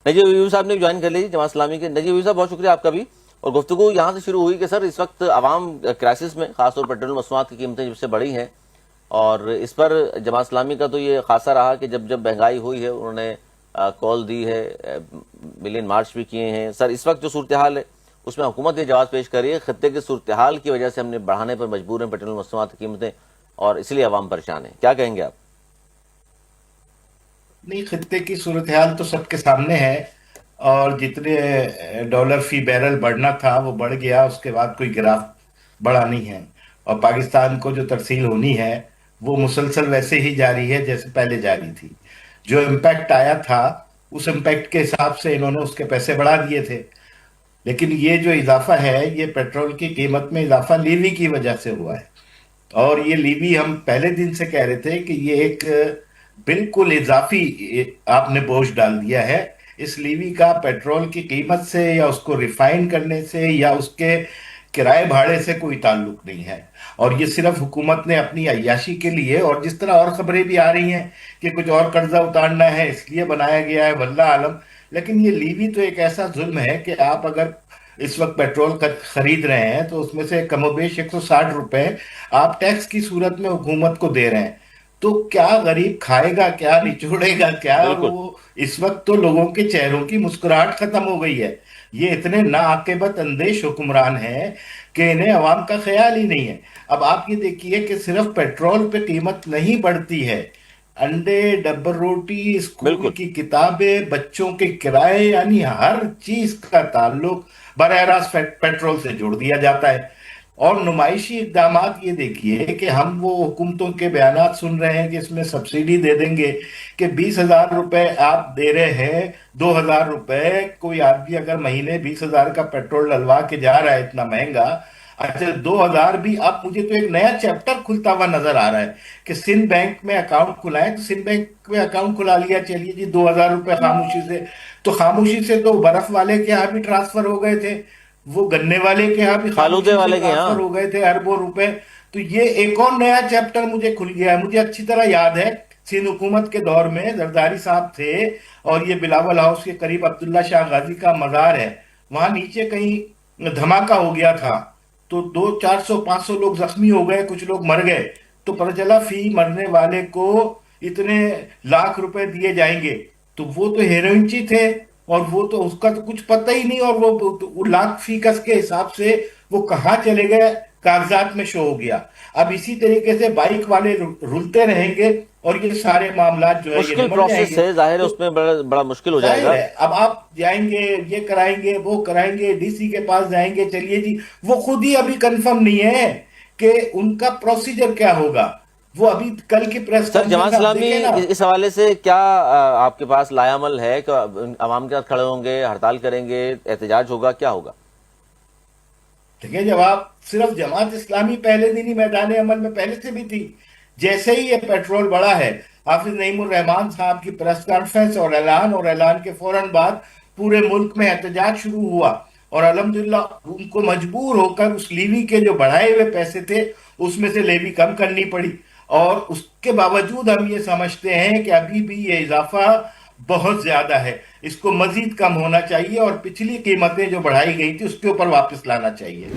نجیب ایوب صاحب نے جوائن کر لی جماعت اسلامی کے. نجیب ایوب صاحب بہت شکریہ آپ کا بھی. اور گفتگو یہاں سے شروع ہوئی کہ سر اس وقت عوام کرائسس میں، خاص طور پر پیٹرول مصنوعات کی قیمتیں جب سے بڑھی ہیں، اور اس پر جماعت اسلامی کا تو یہ خاصہ رہا کہ جب جب مہنگائی ہوئی ہے انہوں نے کال دی ہے، ملین مارچ بھی کیے ہیں. سر اس وقت جو صورتحال ہے اس میں حکومت یہ جواز پیش کر رہی ہے خطے کی صورتحال کی وجہ سے ہم نے بڑھانے پر مجبور ہیں پیٹرول مصنوعات کی قیمتیں، اور اس لیے عوام پریشان ہیں. کیا کہیں گے آپ؟ نہیں، خطے کی صورتحال تو سب کے سامنے ہے، اور جتنے ڈالر فی بیرل بڑھنا تھا وہ بڑھ گیا، اس کے بعد کوئی گراف بڑھا نہیں ہے. اور پاکستان کو جو ترسیل ہونی ہے وہ مسلسل ویسے ہی جاری ہے جیسے پہلے جاری تھی. جو امپیکٹ آیا تھا اس امپیکٹ کے حساب سے انہوں نے اس کے پیسے بڑھا دیے تھے. لیکن یہ جو اضافہ ہے یہ پیٹرول کی قیمت میں اضافہ لیوی کی وجہ سے ہوا ہے. اور یہ لیوی ہم پہلے دن سے کہہ رہے تھے کہ یہ ایک بالکل اضافی آپ نے بوجھ ڈال دیا ہے. اس لیوی کا پیٹرول کی قیمت سے یا اس کو ریفائن کرنے سے یا اس کے کرائے بھاڑے سے کوئی تعلق نہیں ہے. اور یہ صرف حکومت نے اپنی عیاشی کے لیے، اور جس طرح اور خبریں بھی آ رہی ہیں کہ کچھ اور قرضہ اتارنا ہے اس لیے بنایا گیا ہے، واللہ عالم. لیکن یہ لیوی تو ایک ایسا ظلم ہے کہ آپ اگر اس وقت پیٹرول خرید رہے ہیں تو اس میں سے کم و بیش 160 روپے آپ ٹیکس کی صورت میں حکومت کو دے رہے ہیں. تو کیا غریب کھائے گا، کیا نچوڑے گا کیا؟ اور بالکل. وہ اس وقت تو لوگوں کے چہروں کی مسکراہٹ ختم ہو گئی ہے. یہ اتنے ناعاقبت اندیش حکمران ہیں کہ انہیں عوام کا خیال ہی نہیں ہے. اب آپ یہ دیکھیے کہ صرف پیٹرول پہ قیمت نہیں بڑھتی ہے، انڈے، ڈبر روٹی، اسکول بالکل. کی کتابیں، بچوں کے کرائے، یعنی ہر چیز کا تعلق براہ راست پیٹرول سے جوڑ دیا جاتا ہے. اور نمائشی اقدامات یہ دیکھیے کہ ہم وہ حکومتوں کے بیانات سن رہے ہیں کہ اس میں سبسڈی دے دیں گے، کہ 20,000 روپے آپ دے رہے ہیں، 2,000 روپے کوئی آدمی اگر مہینے 20,000 کا پیٹرول ڈلوا کے جا رہا ہے اتنا مہنگا. اچھا 2,000 بھی، اب مجھے تو ایک نیا چیپٹر کھلتا ہوا نظر آ رہا ہے کہ سندھ بینک میں اکاؤنٹ کھلائیں، تو سندھ بینک میں اکاؤنٹ کھلا لیا، چلیے جی 2,000 روپے خاموشی سے. تو خاموشی سے تو برف والے کے ہاں بھی ٹرانسفر ہو گئے تھے، وہ گنے والے کے ہاں بھی فالودے خاموشی سے والے کے یہاں. ٹرانسفر ہو گئے تھے اربوں روپے. تو یہ ایک اور نیا چیپٹر مجھے کھل گیا ہے. مجھے اچھی طرح یاد ہے سندھ حکومت کے دور میں زرداری صاحب تھے، اور یہ بلاول ہاؤس کے قریب عبداللہ شاہ غازی کا مزار ہے، وہاں نیچے کہیں دھماکہ ہو گیا تھا تو 400 500 لوگ زخمی ہو گئے، کچھ لوگ مر گئے. تو پتہ چلا فی مرنے والے کو اتنے لاکھ روپے دیے جائیں گے. تو وہ تو ہیروئنچی تھے، اور وہ تو اس کا تو کچھ پتہ ہی نہیں، اور وہ لاکھ فی کس کے حساب سے وہ کہاں چلے گئے کاغذات میں شو ہو گیا. اب اسی طریقے سے بائک والے رولتے رہیں گے اور یہ سارے معاملات جو ہے یہ مشکل نمٹ جائیں پروسیس گے. ہے، ظاہر ہے تو اس میں بڑا بڑا مشکل ہو جائے ظاہر گا. ہے اب آپ جائیں گے، یہ کرائیں گے، وہ کرائیں گے، ڈی سی کے پاس جائیں گے، چلیے جی وہ خود ہی ابھی کنفرم نہیں ہے کہ ان کا پروسیجر کیا ہوگا. وہ ابھی کل کی پریس سر جماعت کانفرنس آپ اسلامی دیکھیں نا. اس حوالے سے کیا آپ کے پاس لائے عمل ہے کہ عوام کے ساتھ کھڑے ہوں گے، ہڑتال کریں گے، احتجاج ہوگا، کیا ہوگا؟ دیکھیں، جب آپ صرف جماعت اسلامی پہلے دن ہی میدان عمل میں پہلے سے بھی تھی. جیسے ہی یہ پیٹرول بڑھا ہے، حافظ نعیم الرحمان صاحب کی پریس کانفرنس اور اعلان کے فوراً بعد پورے ملک میں احتجاج شروع ہوا. اور الحمدللہ ان کو مجبور ہو کر اس لیوی کے جو بڑھائے ہوئے پیسے تھے اس میں سے لیوی کم کرنی پڑی. اور اس کے باوجود ہم یہ سمجھتے ہیں کہ ابھی بھی یہ اضافہ بہت زیادہ ہے، اس کو مزید کم ہونا چاہیے، اور پچھلی قیمتیں جو بڑھائی گئی تھی اس کے اوپر واپس لانا چاہیے.